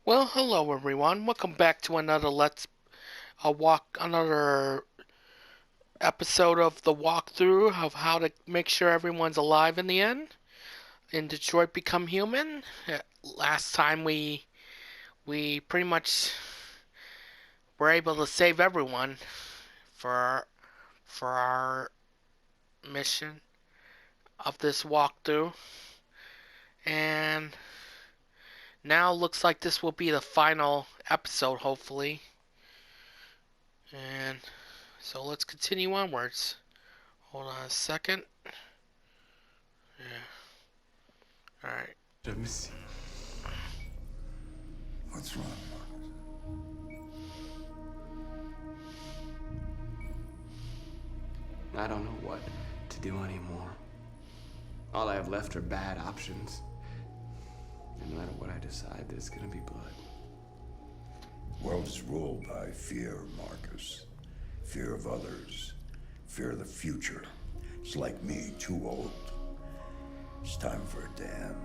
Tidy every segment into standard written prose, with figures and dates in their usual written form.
Well, hello everyone. Welcome back to another episode of the walkthrough of how to make sure everyone's alive in the end in Detroit Become Human. Last time we pretty much were able to save everyone for our mission of this walkthrough, and now looks like this will be the final episode, hopefully. And so let's continue onwards. Hold on a second. Yeah. All right. James. What's wrong, I don't know what to do anymore. All I have left are bad options. And no matter what I decide, there's gonna be blood. The world is ruled by fear, Marcus. Fear of others. Fear of the future. It's like me, too old. It's time for a damn.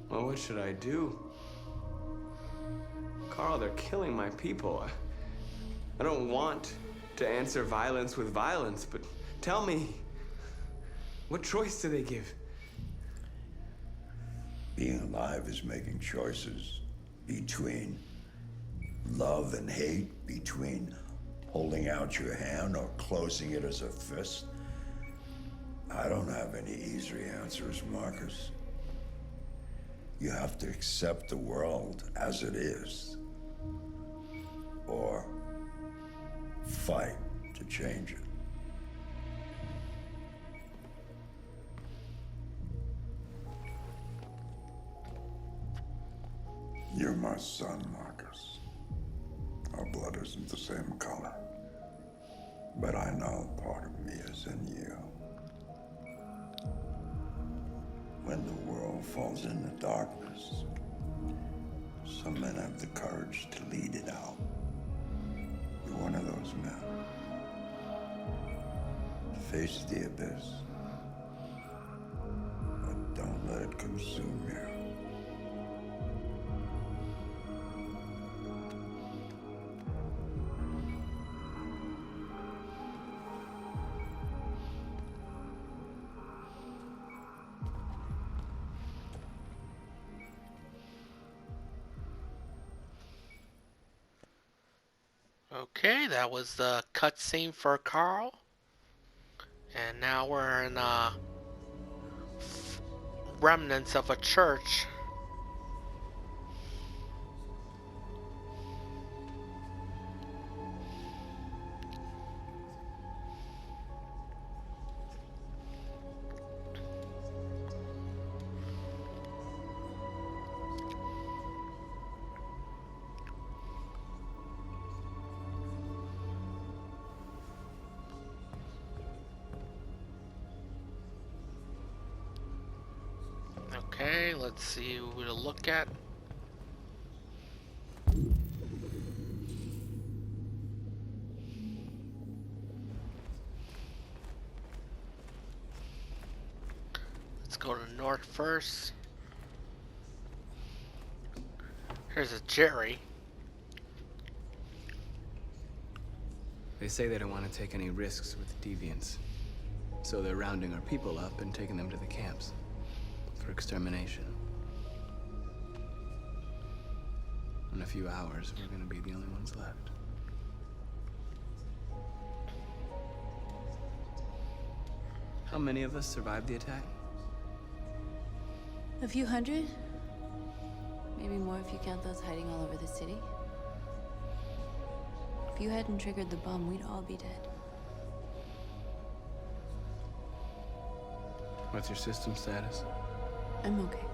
Well, what should I do? Carl, they're killing my people. I don't want to answer violence with violence, but tell me, what choice do they give? Being alive is making choices between love and hate, between holding out your hand or closing it as a fist. I don't have any easy answers, Marcus. You have to accept the world as it is, or fight to change it. You're my son, Marcus. Our blood isn't the same color, but I know part of me is in you. When the world falls into darkness, some men have the courage to lead it out. You're one of those men. Face the abyss, but don't let it consume you. Okay, that was the cutscene for Carl. And now we're in remnants of a church. Okay, let's see who to look at. Let's go to north first. Here's a Jerry. They say they don't want to take any risks with deviants. So they're rounding our people up and taking them to the camps for extermination. In a few hours, we're gonna be the only ones left. How many of us survived the attack? A few hundred? Maybe more if you count those hiding all over the city. If you hadn't triggered the bomb, we'd all be dead. What's your system status? I'm okay.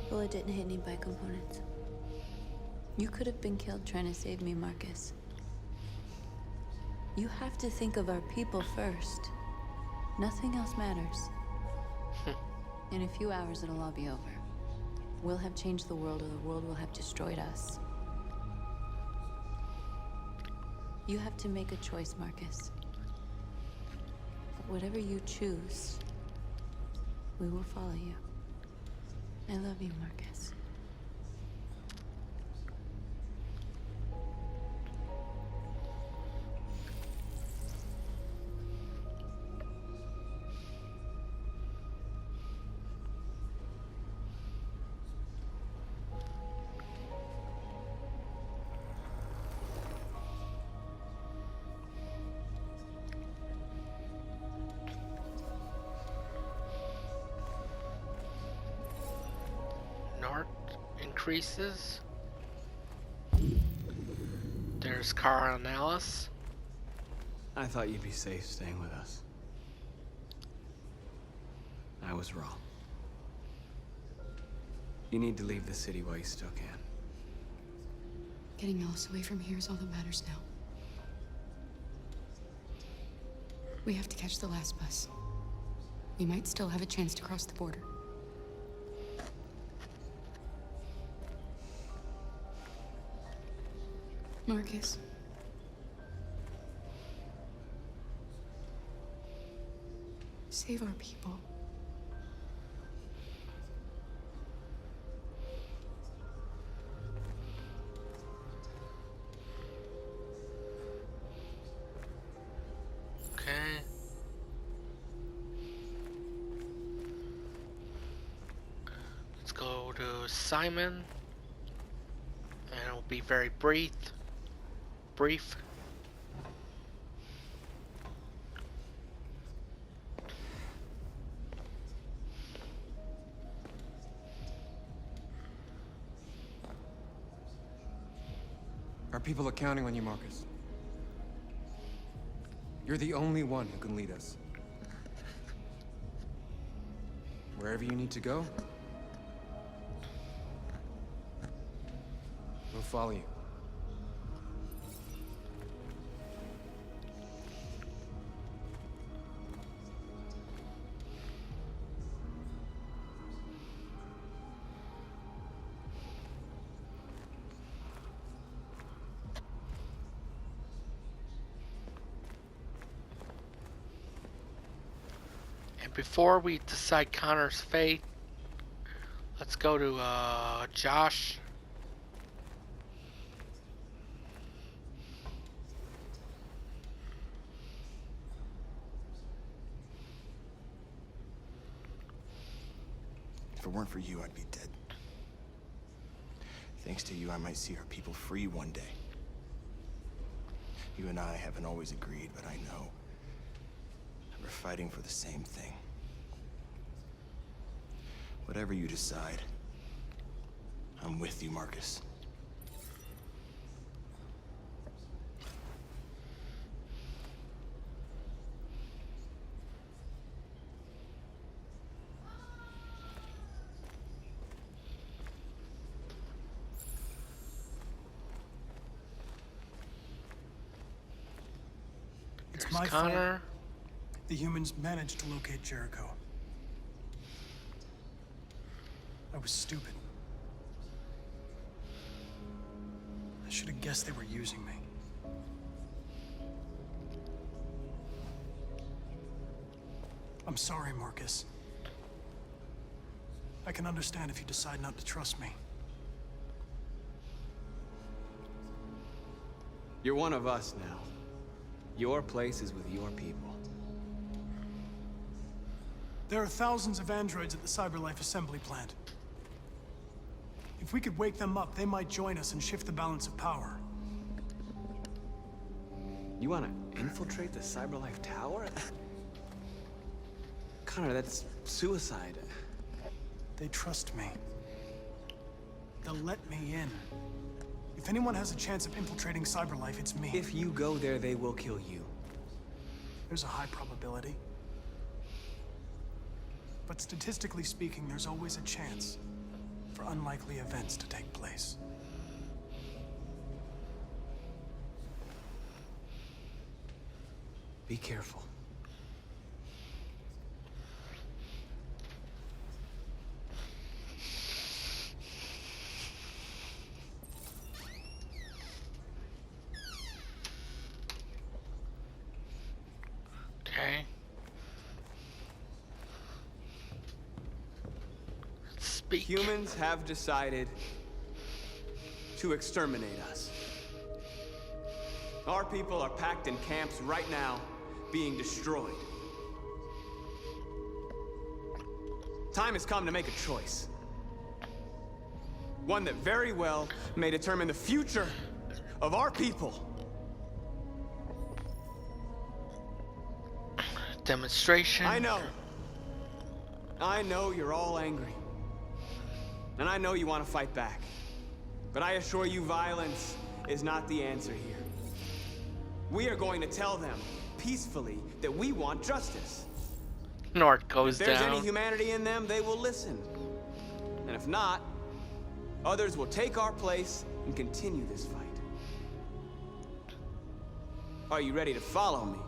Bullet didn't hit any bicomponents. You could have been killed trying to save me, Marcus. You have to think of our people first. Nothing else matters. In a few hours, it'll all be over. We'll have changed the world, or the world will have destroyed us. You have to make a choice, Marcus. Whatever you choose, we will follow you. I love you, Marcus. Nort increases. There's Kara and Alice. I thought you'd be safe staying with us. I was wrong. You need to leave the city while you still can. Getting Alice away from here is all that matters now. We have to catch the last bus. We might still have a chance to cross the border. Marcus. Save our people. Okay. Let's go to Simon. And it'll be very brief. Our people are counting on you, Marcus. You're the only one who can lead us. Wherever you need to go, we'll follow you. And before we decide Connor's fate, let's go to Josh. If it weren't for you, I'd be dead. Thanks to you, I might see our people free one day. You and I haven't always agreed, but I know that we're fighting for the same thing. Whatever you decide, I'm with you, Marcus. It's There's my fault. Connor. The humans managed to locate Jericho. I was stupid. I should have guessed they were using me. I'm sorry, Marcus. I can understand if you decide not to trust me. You're one of us now. Your place is with your people. There are thousands of androids at the CyberLife assembly plant. If we could wake them up, they might join us and shift the balance of power. You want to infiltrate the CyberLife Tower? Connor, that's suicide. They trust me. They'll let me in. If anyone has a chance of infiltrating CyberLife, it's me. If you go there, they will kill you. There's a high probability. But statistically speaking, there's always a chance for unlikely events to take place. Be careful. Okay. Speak. Humans have decided to exterminate us. Our people are packed in camps right now, being destroyed. Time has come to make a choice. One that very well may determine the future of our people. Demonstration. I know you're all angry. And I know you want to fight back. But I assure you, violence is not the answer here. We are going to tell them, peacefully, that we want justice. North goes If there's down. any humanity in them, they will listen. And if not, others will take our place and continue this fight. Are you ready to follow me?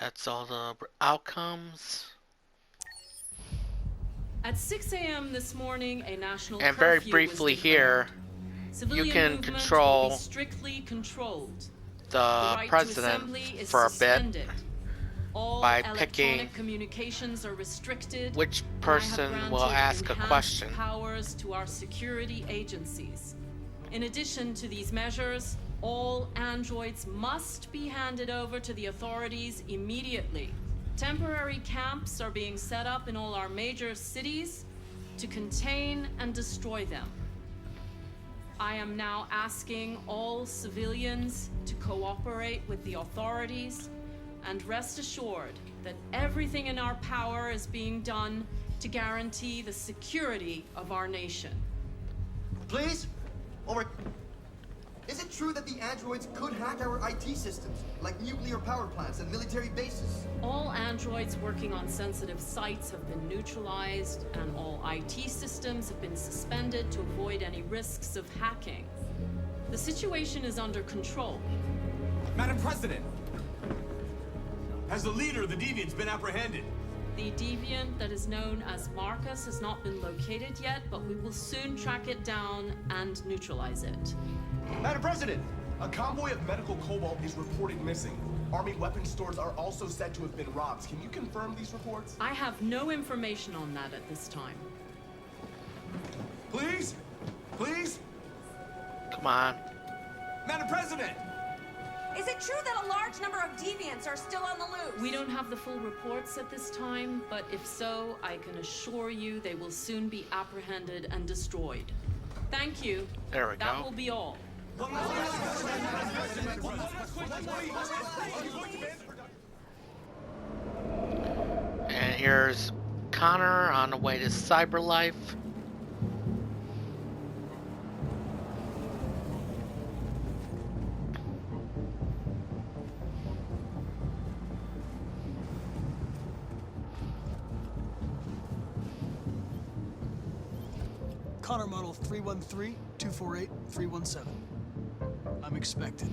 That's all the outcomes. At 6 a.m. this morning, a national And very curfew briefly was here, declared. Civilian can movement control will be strictly controlled. the right to president assembly is for a bit suspended. All by electronic picking communications are restricted. which and I have person will granted ask a enhanced question. powers to our security agencies. In addition to these measures, all androids must be handed over to the authorities immediately. Temporary camps are being set up in all our major cities to contain and destroy them. I am now asking all civilians to cooperate with the authorities and rest assured that everything in our power is being done to guarantee the security of our nation. Please? Over. Is it true that the androids could hack our IT systems, like nuclear power plants and military bases? All androids working on sensitive sites have been neutralized, and all IT systems have been suspended to avoid any risks of hacking. The situation is under control. Madam President! Has the leader of the Deviants been apprehended? The deviant that is known as Marcus has not been located yet, but we will soon track it down and neutralize it. Madam President! A convoy of medical cobalt is reported missing. Army weapons stores are also said to have been robbed. Can you confirm these reports? I have no information on that at this time. Please? Please? Come on. Madam President! Is it true that a large number of deviants are still on the loose? We don't have the full reports at this time, but if so, I can assure you they will soon be apprehended and destroyed. Thank you. There we That go. will be all. And here's Connor on the way to Cyberlife. Connor model 313-248-317. I'm expected.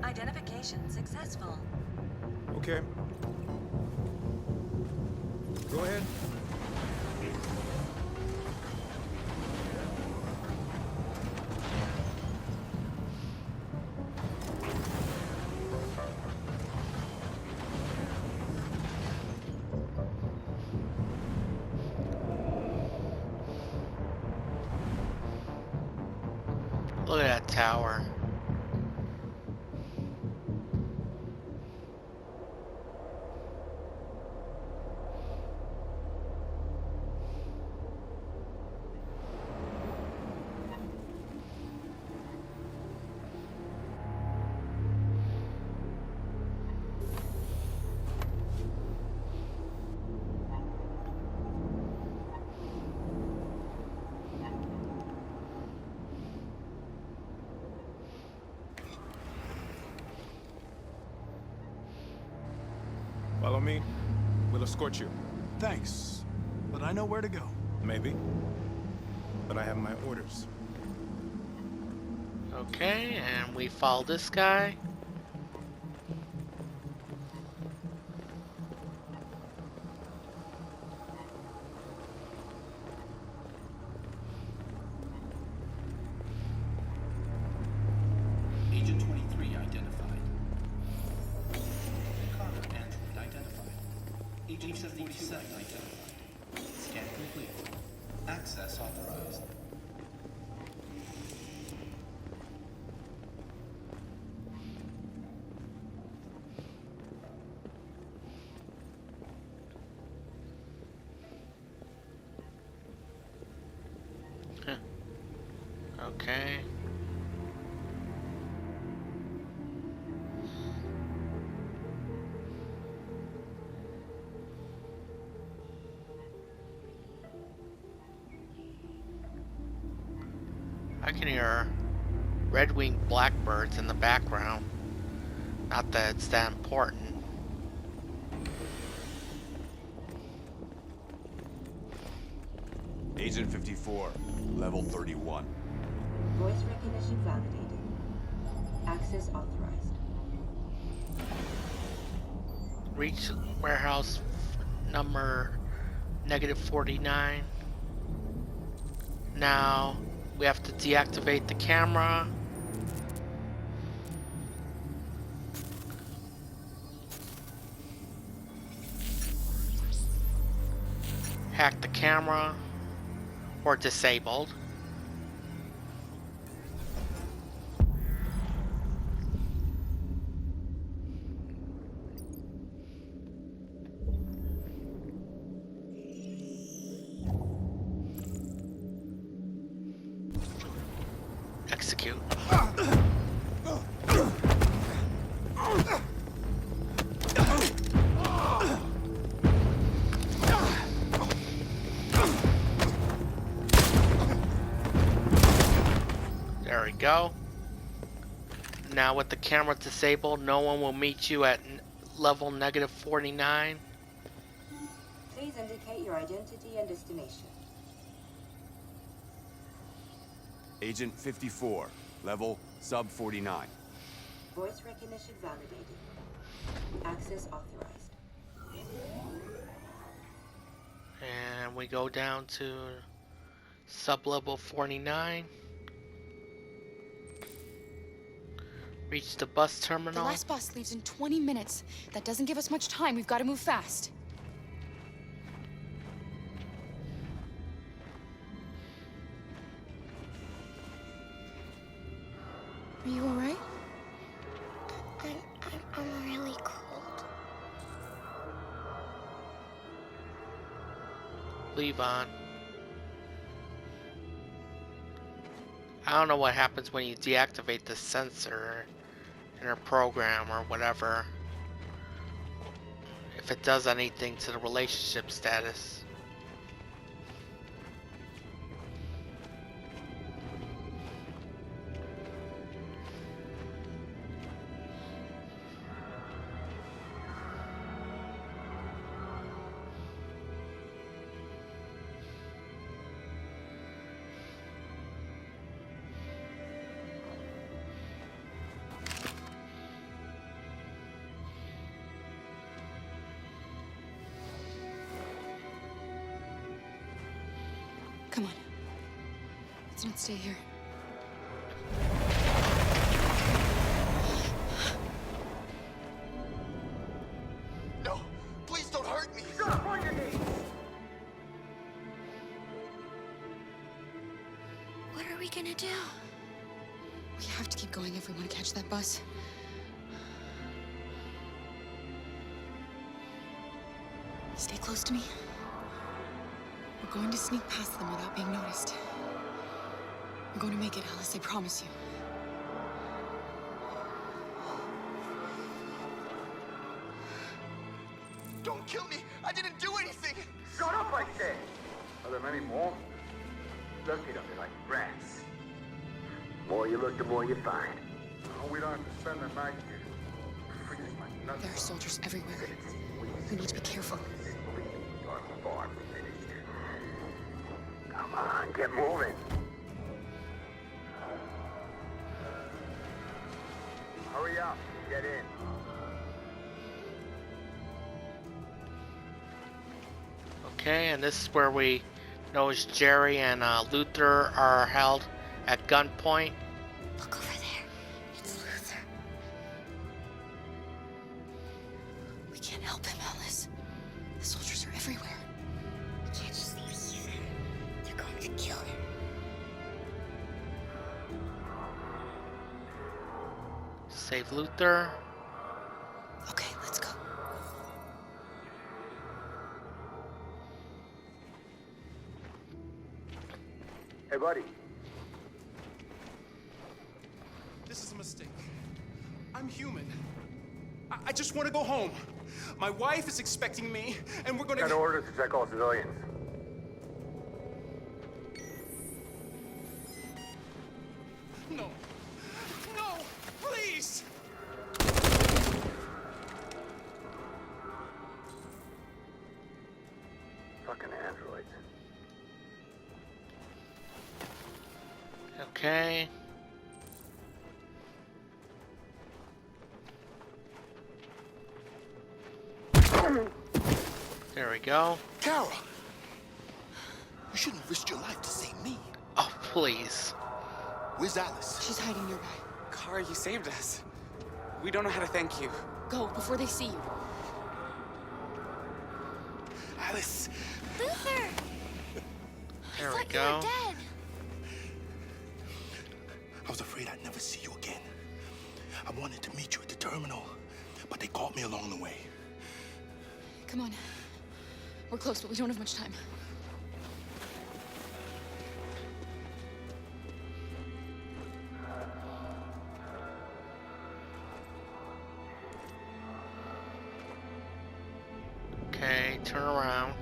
Identification successful. Okay. Go ahead. Look at that tower. Follow me. We'll escort you. Thanks, but I know where to go. Maybe. But I have my orders. Okay, and we follow this guy. Agent 23 identified. Carter android identified. Agent 47 identified. Scan complete. Access authorized. Okay. I can hear red-winged blackbirds in the background. Not that it's that important. Agent 54, level 31. Voice recognition validated. Access authorized. Reach warehouse number -49. Now we have to deactivate the camera. Hack the camera or disabled. Execute. There we go. Now with the camera disabled, no one will meet you at level -49. Please indicate your identity and destination. Agent 54, level sub 49. Voice recognition validated. Access authorized. And we go down to sub-level 49. Reach the bus terminal. The last bus leaves in 20 minutes. That doesn't give us much time. We've got to move fast. Are you all right? I'm really cold. Leave on. I don't know what happens when you deactivate the sensor in a program or whatever. If it does anything to the relationship status. Come on. Let's not stay here. No! Please don't hurt me! Drop on your knees! What are we gonna do? We have to keep going if we want to catch that bus. Stay close to me. We're going to sneak past them without being noticed. We're going to make it, Alice, I promise you. Don't kill me! I didn't do anything! Shut up, I said! Are there many more? Look at them, they're like rats. More you look, the more you find. Oh, we don't have to spend the night here. Freezing my nuts. There are soldiers everywhere. We We need to be careful. Come on, get moving. Hurry up, get in. Okay, and this is where we know Jerry and Luther are held at gunpoint. Look over there. It's Luther. We can't help him, Alice. The soldiers are everywhere. We can't just leave him. They're going to kill him. Save Luther. Okay, let's go. Hey, buddy. This is a mistake. I'm human. I just want to go home. My wife is expecting me, and we're gonna... Got orders to check all civilians. No. No! Please! Fucking androids. Okay. There we go. Kara! You shouldn't have risked your life to save me. Oh, please. Where's Alice? She's hiding nearby. Kara, you saved us. We don't know how to thank you. Go, before they see you. Alice! Luther! There we You were go. dead. I was afraid I'd never see you again. I wanted to meet you at the terminal, but they caught me along the way. Come on. We're close, but we don't have much time. Okay, turn around.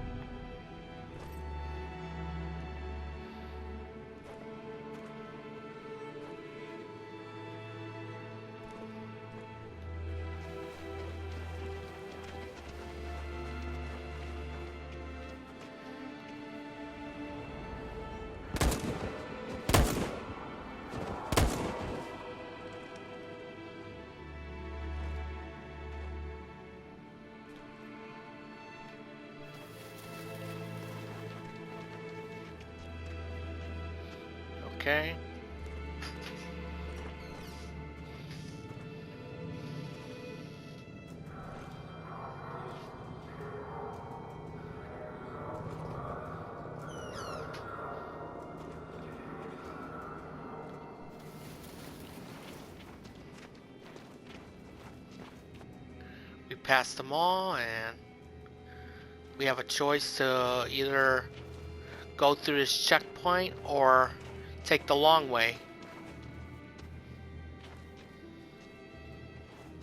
Okay. We passed them all, and we have a choice to either go through this checkpoint or take the long way.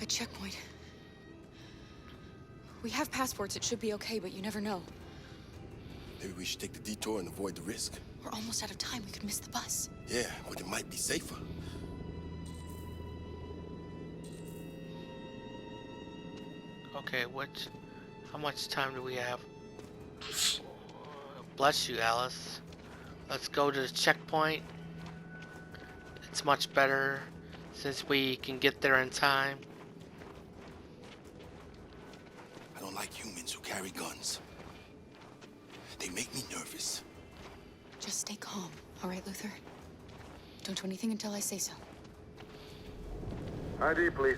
A checkpoint. We have passports, it should be okay, but you never know. Maybe we should take the detour and avoid the risk. We're almost out of time, we could miss the bus. Yeah, but it might be safer. Okay, how much time do we have? Bless you, Alice. Let's go to the checkpoint. It's much better since we can get there in time. I don't like humans who carry guns. They make me nervous. Just stay calm, all right, Luther? Don't do anything until I say so. ID, please.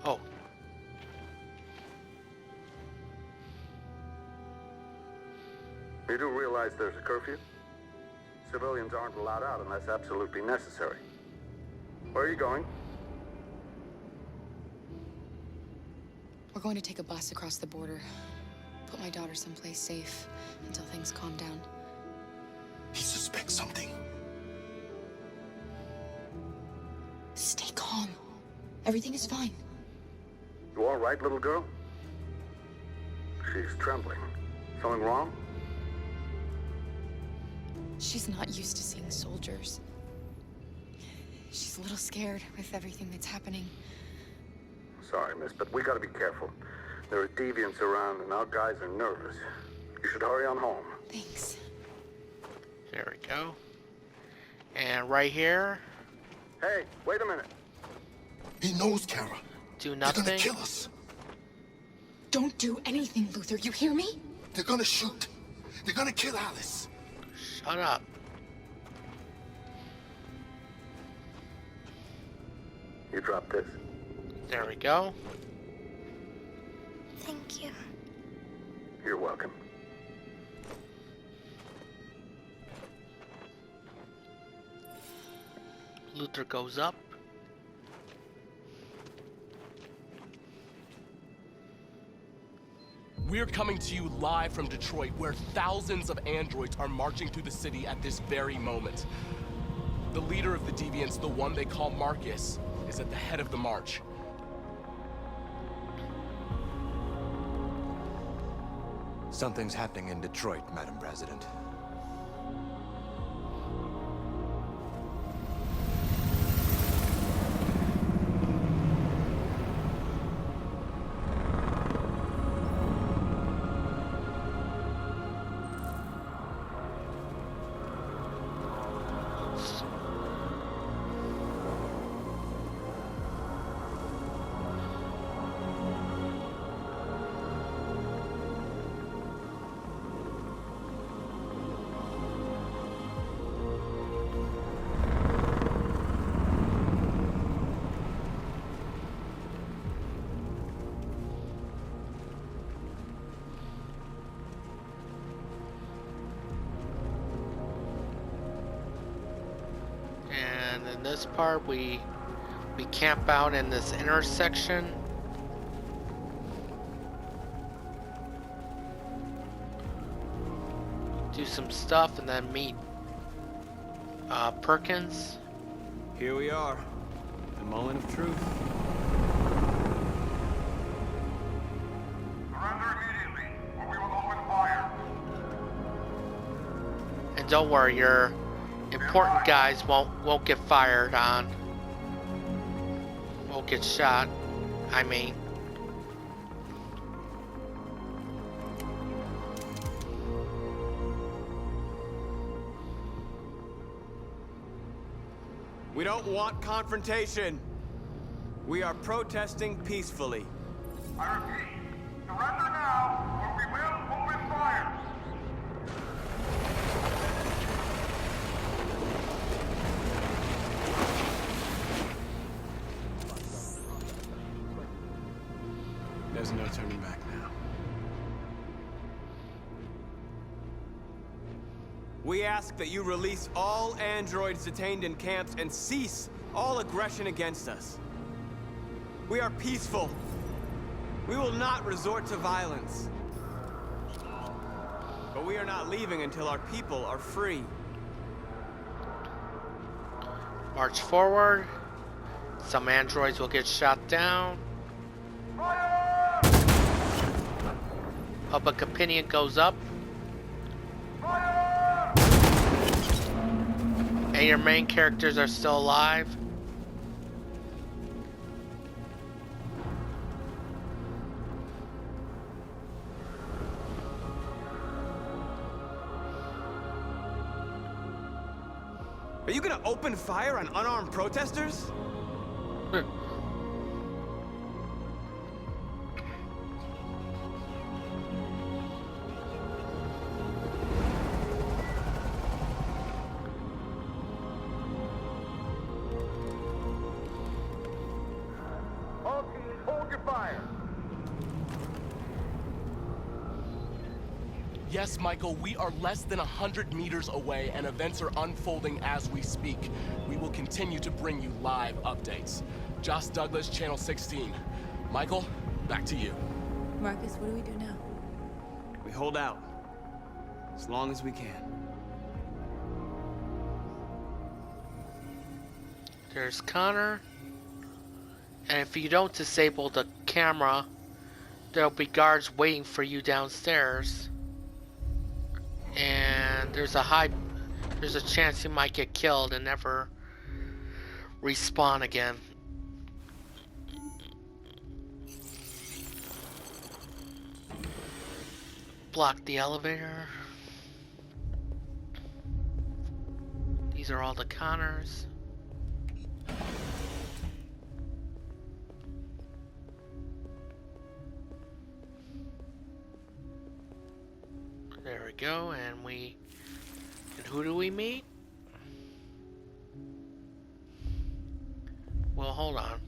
Oh. You do realize there's a curfew? Civilians aren't allowed out unless absolutely necessary. Where are you going? We're going to take a bus across the border. Put my daughter someplace safe until things calm down. He suspects something. Stay calm. Everything is fine. You all right, little girl? She's trembling. Something wrong? She's not used to seeing soldiers. She's a little scared with everything that's happening. Sorry, miss, but we gotta be careful. There are deviants around and our guys are nervous. You should hurry on home. Thanks. There we go. And right here. Hey, wait a minute. He knows, Kara. Do They're nothing. gonna kill us. Don't do anything, Luther. You hear me? They're gonna shoot. They're gonna kill Alice. Shut up. You drop this. There we go. Thank you. You're welcome. Luther goes up. We're coming to you live from Detroit, where thousands of androids are marching through the city at this very moment. The leader of the Deviants, the one they call Marcus, is at the head of the march. Something's happening in Detroit, Madam President. And in this part, we camp out in this intersection. Do some stuff and then meet Perkins. Here we are. The moment of truth. And don't worry, your important guys won't get fired on. Won't get shot. I mean. We don't want confrontation. We are protesting peacefully. I repeat, surrender now, or we will open fire. There's no turning back now. We ask that you release all androids detained in camps and cease all aggression against us. We are peaceful. We will not resort to violence. But we are not leaving until our people are free. March forward. Some androids will get shot down. Public opinion goes up. And your main characters are still alive. Are you gonna open fire on unarmed protesters? All teams, hold your fire. Yes, Michael, we are less than 100 meters away and events are unfolding as we speak. We will continue to bring you live updates. Josh Douglas, Channel 16. Michael, back to you. Marcus, what do we do now? We hold out. As long as we can. There's Connor. And if you don't disable the camera, there'll be guards waiting for you downstairs. And there's a chance you might get killed and never respawn again. block the elevator. These are all the Connors. There we go, and who do we meet? Well, hold on.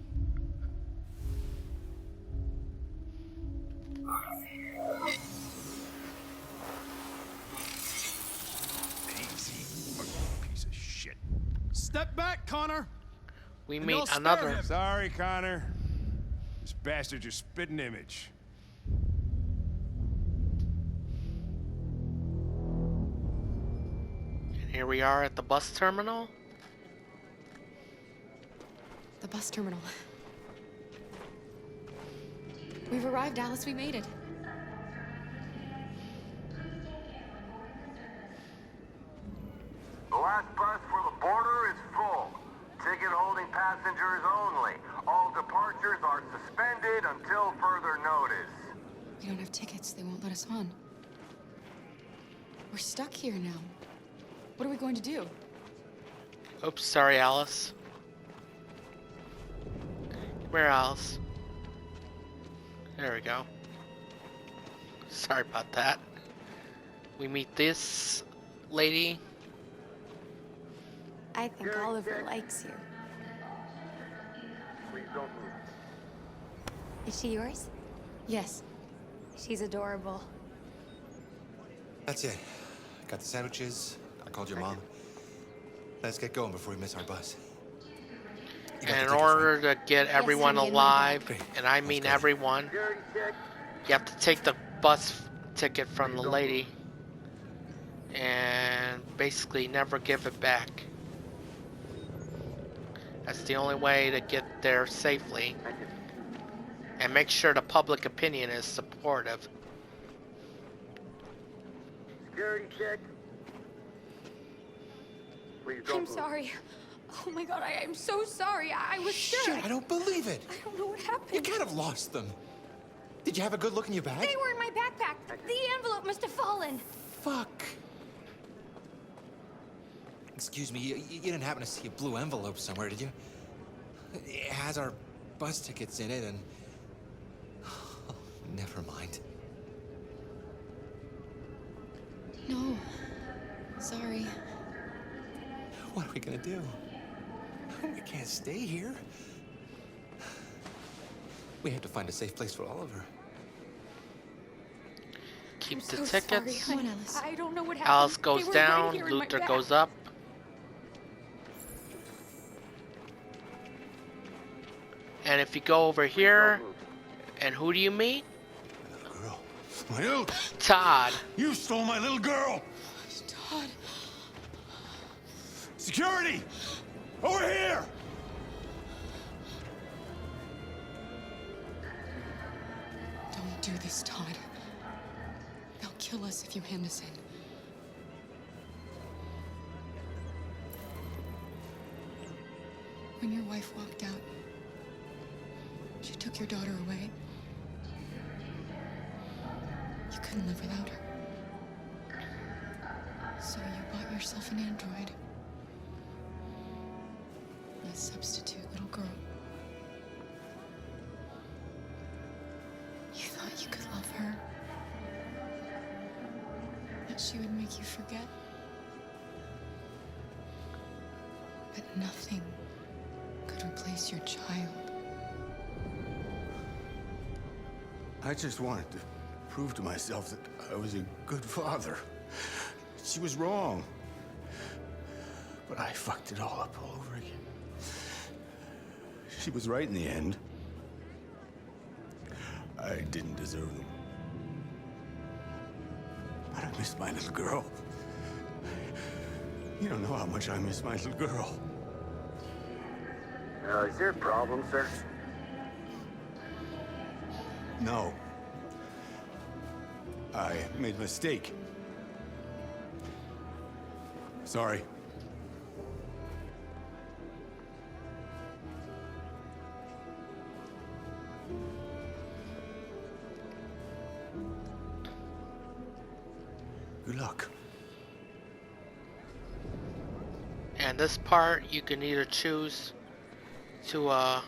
Piece of shit. Step back, Connor. We And meet don't spare another. him. Sorry, Connor. This bastard's your spitting image. And here we are at the bus terminal. The bus terminal. We've arrived, Alice. We made it. The last bus for the border is full. Ticket holding passengers only. All departures are suspended until further notice. We don't have tickets. They won't let us on. We're stuck here now. What are we going to do? Oops, sorry, Alice. Where, Alice? There we go. Sorry about that. We meet this lady. I think Oliver likes you. Please don't move. Is she yours? Yes. She's adorable. That's it. Got the sandwiches. I called your mom. Let's get going before we miss our bus. You got And in the tickets, order to get everyone I'm in my alive, bag. and I mean everyone, you have to take the bus ticket from the lady and basically never give it back. That's the only way to get there safely. And make sure the public opinion is supportive. Security check. Please don't I'm move. sorry. Oh my god, I'm so sorry. I was sure. Shit, I don't believe it. I don't know what happened. You can't have lost them. Did you have a good look in your bag? They were in my backpack. The envelope must have fallen. Fuck. Excuse me, you didn't happen to see a blue envelope somewhere, did you? It has our bus tickets in it and... never mind. No. Sorry. What are we gonna do? We can't stay here. We have to find a safe place for Oliver. Keep I'm the so tickets. Sorry, Come on, honey. Alice. I don't know what happened. Alice They goes were down, right here in my Luther bag. goes up. And if you go over here, and who do you meet? Girl. My little... Todd. You stole my little girl! Todd. Security! Over here! Don't do this, Todd. They'll kill us if you hand us in. When your wife walked out, she took your daughter away. You couldn't live without her. So you bought yourself an android. A substitute little girl. You thought you could love her. That she would make you forget. But nothing could replace your child. I just wanted to prove to myself that I was a good father. She was wrong. But I fucked it all up all over again. She was right in the end. I didn't deserve them. But I missed my little girl. You don't know how much I miss my little girl. Is there a problem, sir? No. I made a mistake. Sorry. And this part, you can either choose to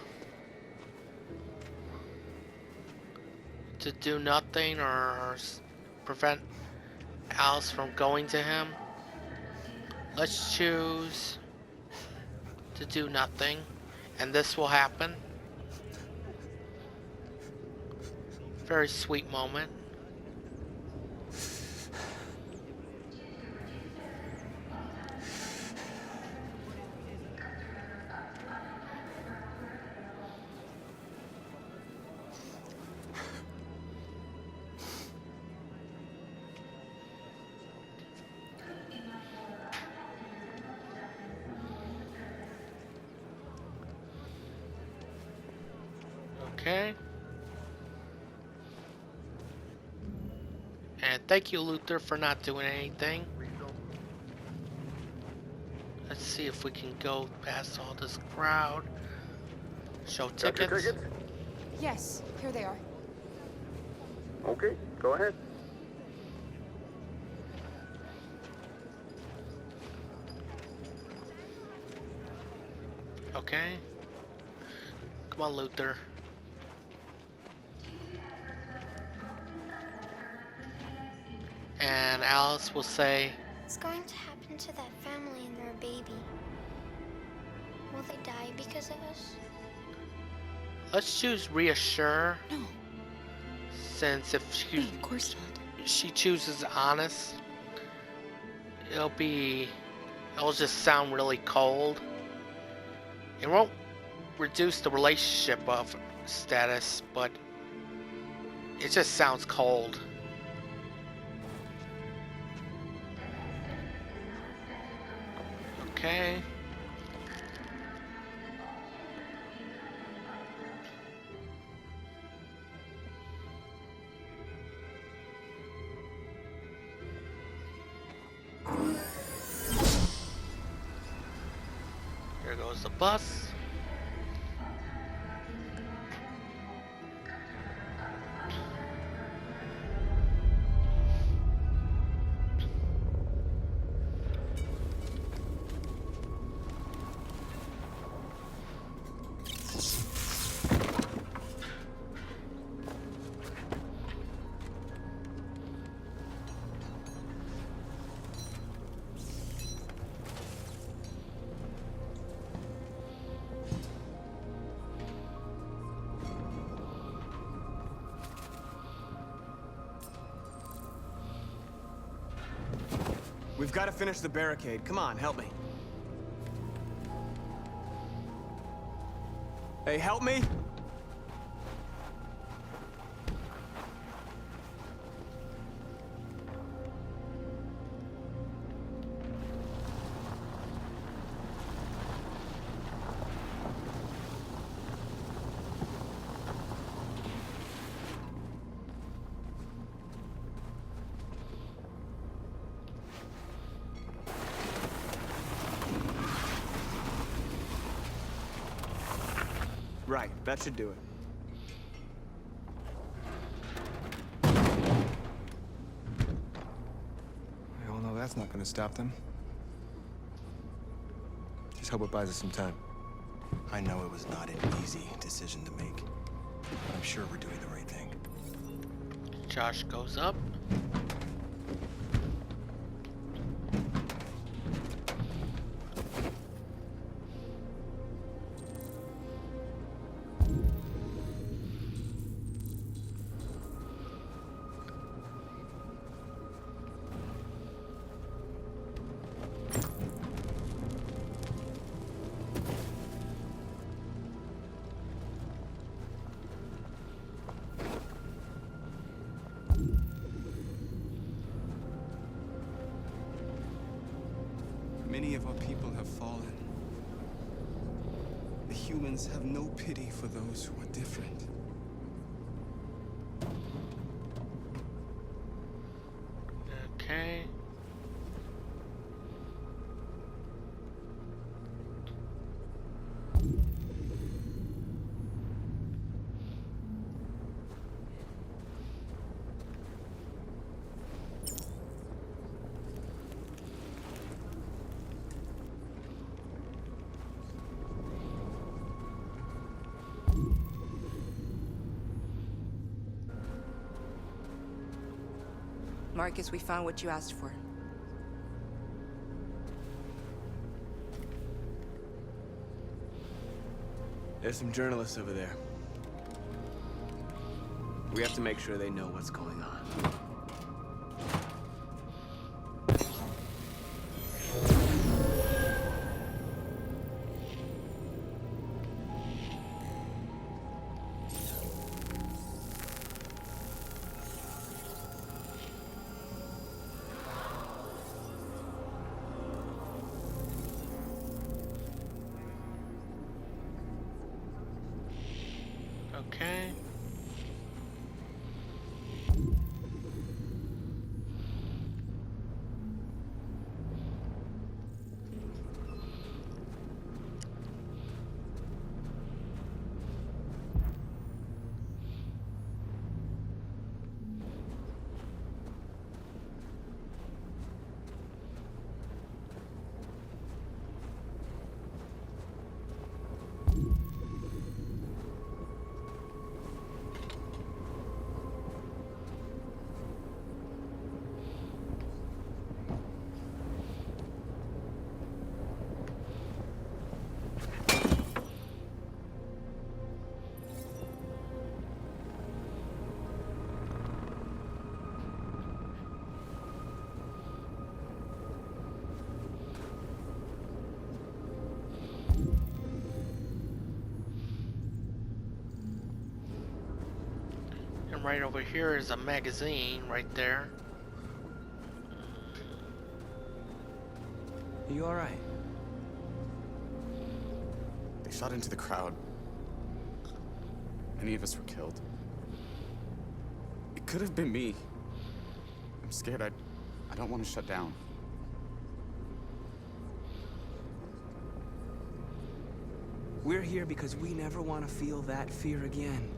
do nothing or prevent Alice from going to him. Let's choose to do nothing, and this will happen. Very sweet moment. Okay. And thank you, Luther, for not doing anything. Let's see if we can go past all this crowd. Show Got your tickets. tickets? Yes, here they are. Okay, go ahead. Okay. Come on, Luther. And Alice will say, What's going to happen to that family and their baby? Will they die because of us? let's choose reassure. No. Since if she, No, of course not. she chooses honest, it'll just sound really cold. It won't reduce the relationship of status, but it just sounds cold. Okay. There goes the bus. We've got to finish the barricade. Come on, help me. Hey, help me! Right, that should do it. We all know that's not gonna stop them. Just hope it buys us some time. I know it was not an easy decision to make, but I'm sure we're doing the right thing. Josh goes up. Many of our people have fallen. The humans have no pity for those who are different. Okay. Marcus, we found what you asked for. There's some journalists over there. We have to make sure they know what's going on. Okay. And right over here is a magazine right there. Are you alright? They shot into the crowd. Many of us were killed. It could have been me. I'm scared. I don't want to shut down. We're here because we never want to feel that fear again.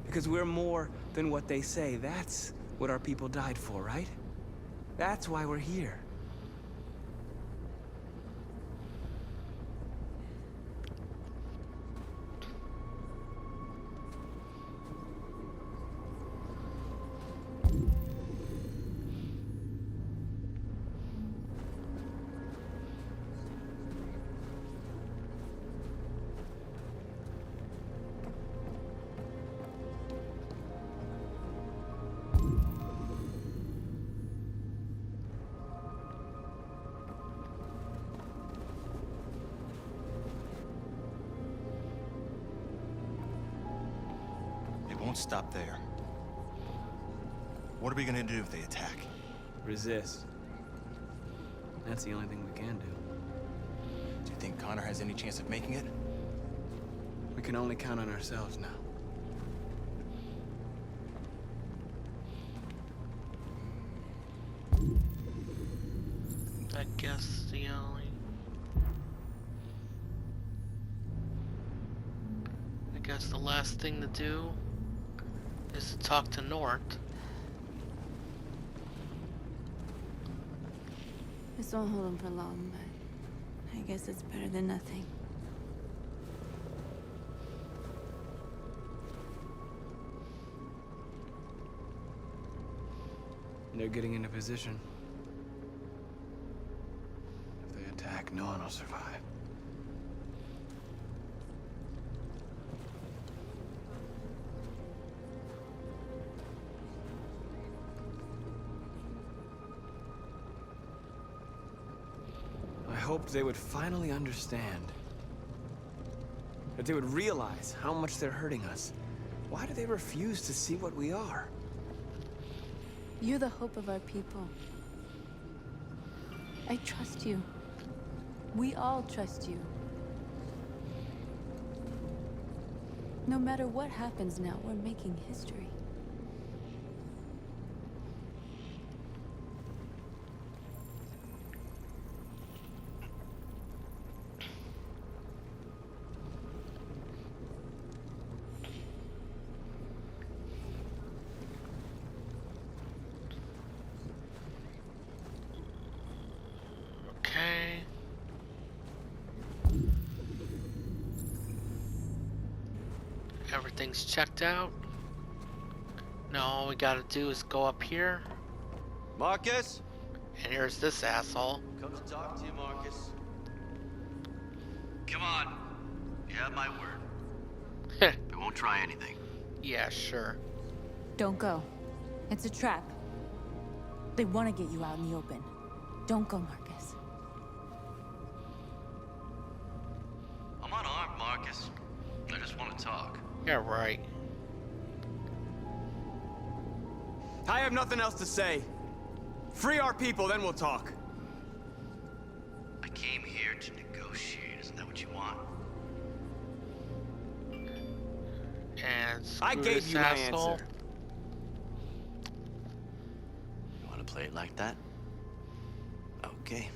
Because we're more than what they say. That's what our people died for, right? That's why we're here. Won't stop there. What are we gonna do if they attack? Resist. That's the only thing we can do. Do you think Connor has any chance of making it? We can only count on ourselves now. I guess the only... I guess the last thing to do is to talk to Nort. This won't hold him for long, but I guess it's better than nothing. They're getting into position. If they attack, no one will survive. I hoped they would finally understand. That they would realize how much they're hurting us. Why do they refuse to see what we are? You're the hope of our people. I trust you. We all trust you. No matter what happens now, we're making history. Everything's checked out. Now all we gotta do is go up here. Marcus? And here's this asshole. Come to talk to you, Marcus. Come on. You have my word. I won't try anything. Yeah, sure. Don't go. It's a trap. They want to get you out in the open. Don't go, Marcus. I'm unarmed, Marcus. I just want to talk. Yeah, right. I have nothing else to say. Free our people, then we'll talk. I came here to negotiate. Isn't that what you want? And I gave this you my asshole. answer. You want to play it like that? Okay.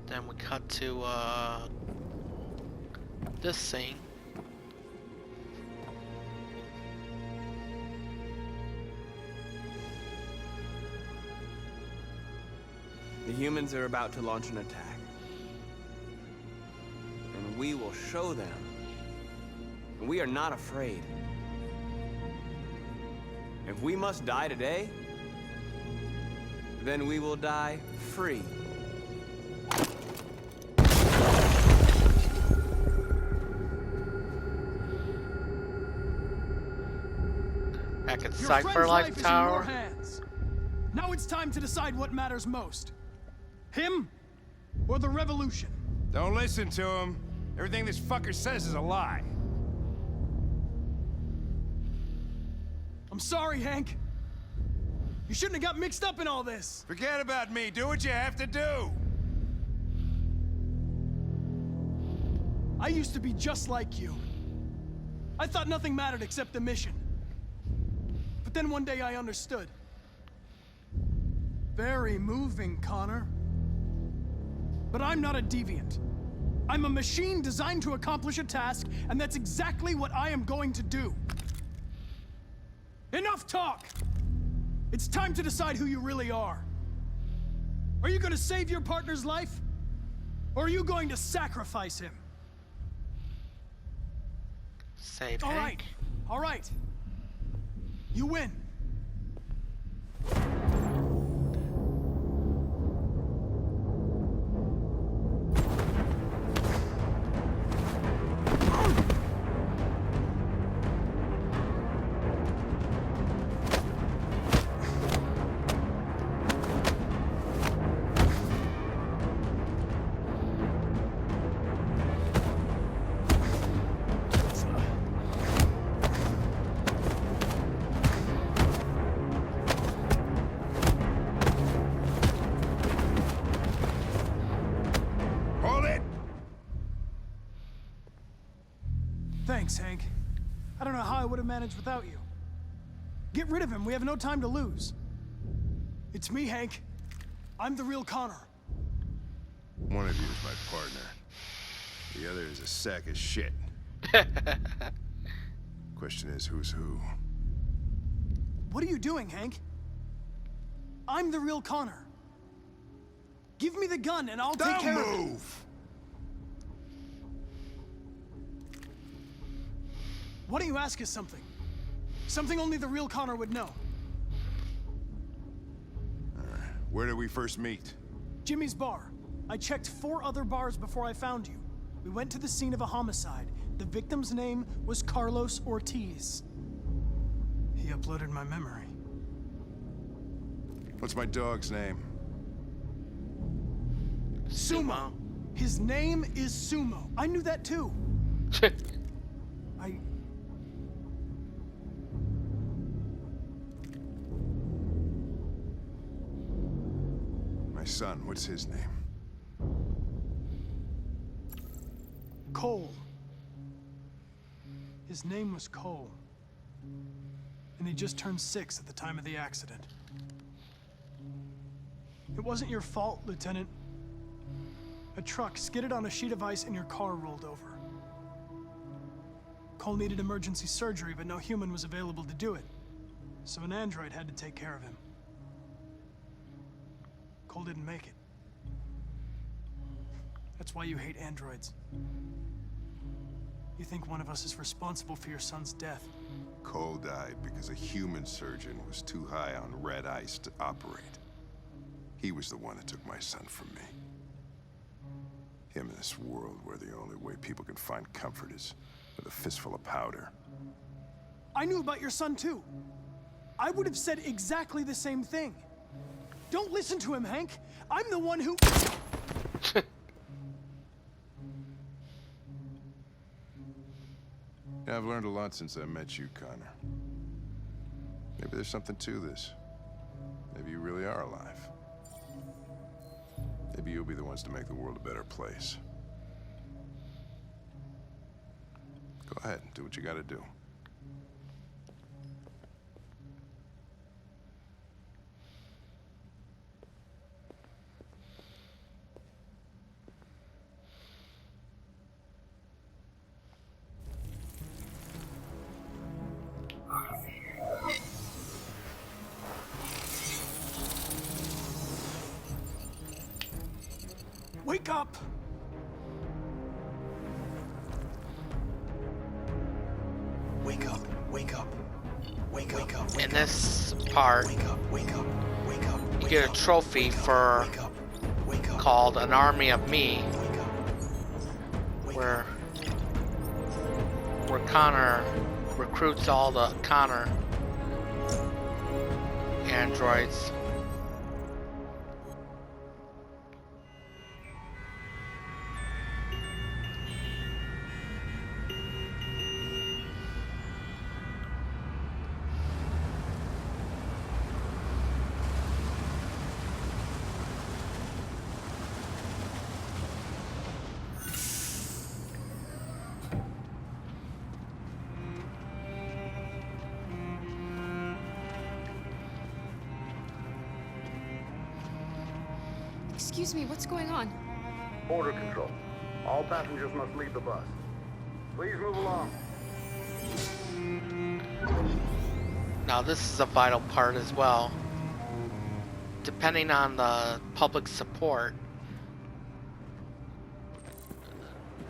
Then we cut to this scene. The humans are about to launch an attack. And we will show them. We are not afraid. If we must die today, then we will die free. Back at Your Cypher friend's Life life is in Tower. your hands. Now it's time to decide what matters most. Him or the revolution? Don't listen to him. Everything this fucker says is a lie. I'm sorry, Hank. You shouldn't have got mixed up in all this. Forget about me. Do what you have to do. I used to be just like you. I thought nothing mattered except the mission. But then one day I understood. Very moving, Connor. But I'm not a deviant. I'm a machine designed to accomplish a task, and that's exactly what I am going to do. Enough talk! It's time to decide who you really are. Are you going to save your partner's life? Or are you going to sacrifice him? Save All Hank. right. All right. You win. Thanks, Hank. I don't know how I would have managed without you. Get rid of him. We have no time to lose. It's me, Hank. I'm the real Connor. One of you is my partner. The other is a sack of shit. Question is, who's who? What are you doing, Hank? I'm the real Connor. Give me the gun and I'll take care of it. Don't move! Why don't you ask us something? Something only the real Connor would know. Where did we first meet? Jimmy's bar. I checked 4 other bars before I found you. We went to the scene of a homicide. The victim's name was Carlos Ortiz. He uploaded my memory. What's my dog's name? Sumo. His name is Sumo. I knew that too. My son, what's his name? Cole. His name was Cole. And he just turned 6 at the time of the accident. It wasn't your fault, Lieutenant. A truck skidded on a sheet of ice and your car rolled over. Cole needed emergency surgery, but no human was available to do it. So an android had to take care of him. Cole didn't make it. That's why you hate androids. You think one of us is responsible for your son's death. Cole died because a human surgeon was too high on red ice to operate. He was the one that took my son from me. Him in this world where the only way people can find comfort is with a fistful of powder. I knew about your son too. I would have said exactly the same thing. Don't listen to him, Hank. I'm the one who... Yeah, I've learned a lot since I met you, Connor. Maybe there's something to this. Maybe you really are alive. Maybe you'll be the ones to make the world a better place. Go ahead, do what you gotta do. Wake up! Wake up, wake up, wake up, wake up. In this part, you get a trophy for called An Army of Me, where Connor recruits all the Connor androids. Excuse me, what's going on? Border control. All passengers must leave the bus. Please move along. Now this is a vital part as well. Depending on the public support,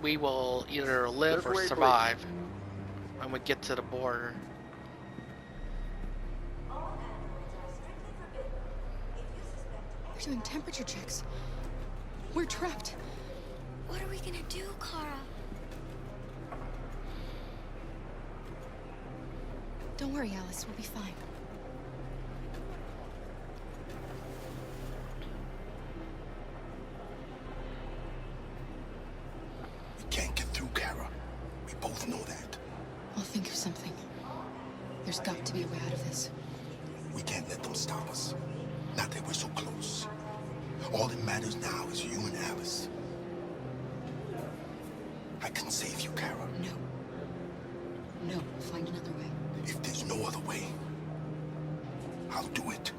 we will either live or survive when we get to the border. We're doing temperature checks. We're trapped. What are we gonna do, Kara? Don't worry, Alice. We'll be fine. We can't get through, Kara. We both know that. I'll think of something. There's got to be a way out of this. We can't let them stop us. Not that we're so close. All that matters now is you and Alice. I can save you, Kara. No. No, we'll find another way. If there's no other way, I'll do it.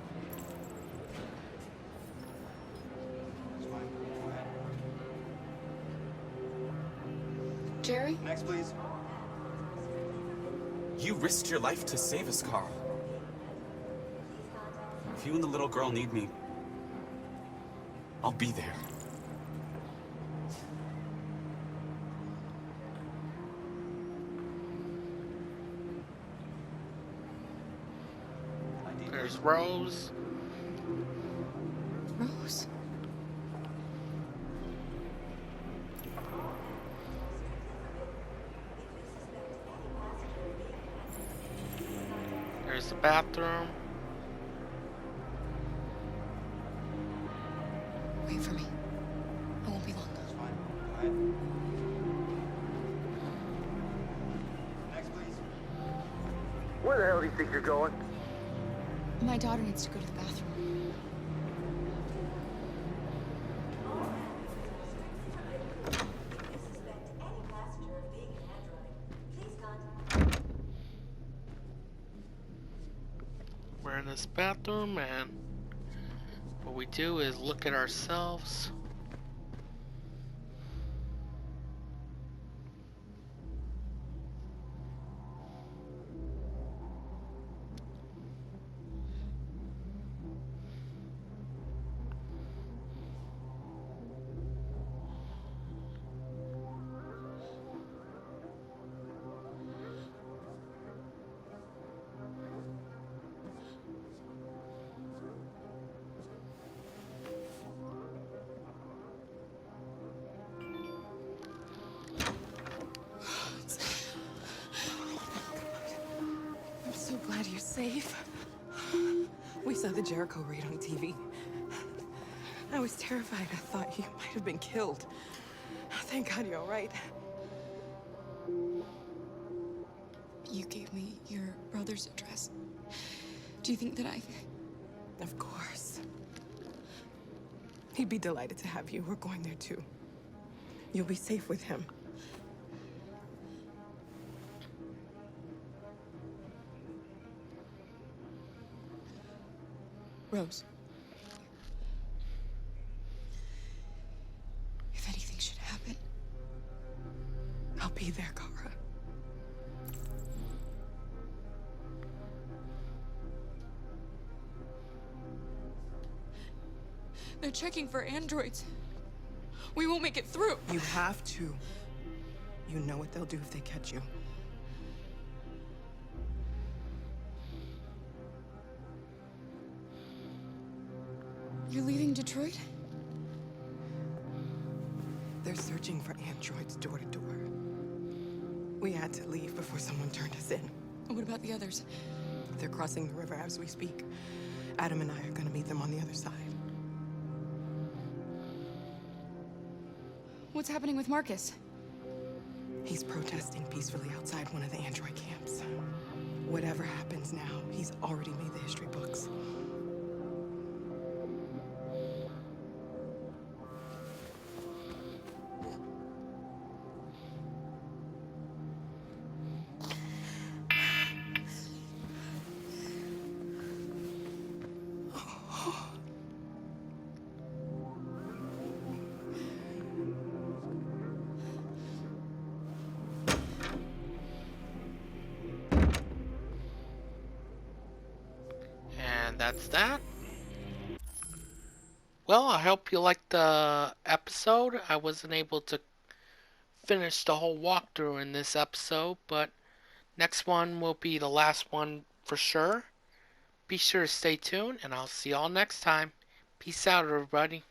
Jerry? Next, please. You risked your life to save us, Carl. If you and the little girl need me, I'll be there. There's Rose. Rose? There's the bathroom. Wait for me. I won't be long. Next, please. Where the hell do you think you're going? My daughter needs to go to the bathroom. We're in this bathroom, and what we do is look at ourselves. safe? We saw the Jericho raid on TV. I was terrified. I thought you might have been killed. Thank God you're all right. You gave me your brother's address. Do you think that I... Of course. He'd be delighted to have you. We're going there too. You'll be safe with him. Rose. If anything should happen, I'll be there, Kara. they're checking for androids. We won't make it through. You have to. You know what they'll do if they catch you. You're leaving Detroit? They're searching for androids door to door. We had to leave before someone turned us in. What about the others? They're crossing the river as we speak. Adam and I are gonna meet them on the other side. What's happening with Marcus? He's protesting peacefully outside one of the android camps. Whatever happens now, he's already made the history books. That's that. Well, I hope you liked the episode. I wasn't able to finish the whole walkthrough in this episode, but next one will be the last one for sure. Be sure to stay tuned, and I'll see y'all next time. Peace out, everybody.